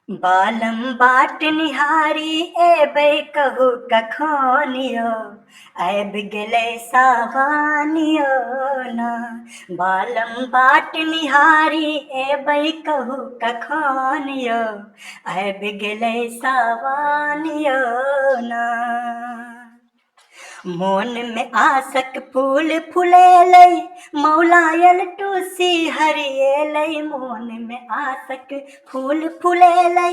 बालम बाट निहारी एबै कहू कखनियो आबि गेलै सावानियो ना। बालम बाट निहारी एबै कहू कखनियो आबि गेलै सावानियो ना। मोन में आसक फूल फुलेलै मौलायल टूसी हरियेलै। मोन में आसक फूल फुलेलै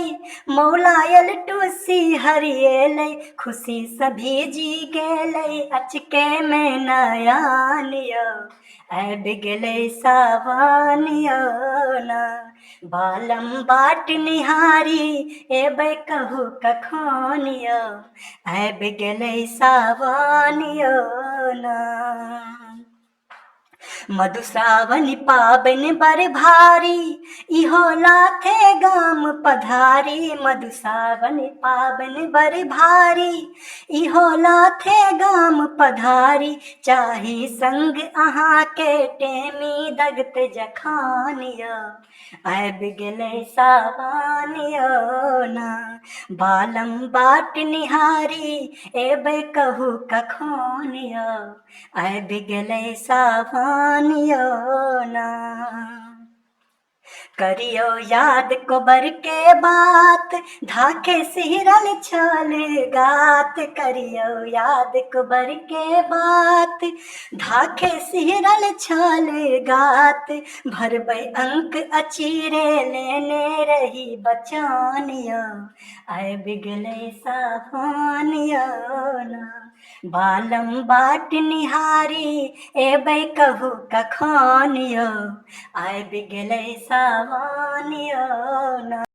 मौलायल टूसी हरियेलै। खुशी से भीजी गेलै अचके में नयानियो आबि गेलै सावानियो ना। बालम बाट निहारी एबै कहू कखनियो आबि गेलै सावानियो ना। मधुश्रावणी पाबनि बड़ भारी इहो लाथे गाम पधारी। मधुश्रावणी पाबनि बड़ भारी इहो लाथे गाम पधारी। चाही संग अहाँके टेमी दगत जखानियो आबि गेलै सावानियो ना। बालम बाट निहारी एबै कहू कखनियो आबि गेलै सावानियो ना। करियो याद कोबर के बात धाके सिहरल छल गात। करियो याद कोबर के बात धाके सिहरल छल गात। भरबै अंक अचीरे लेने रही बचानियो आबि गेलै सावानियो ना। बालम बाट निहारी एबै कहू कखनियो आबि गेलै सावानियो ना।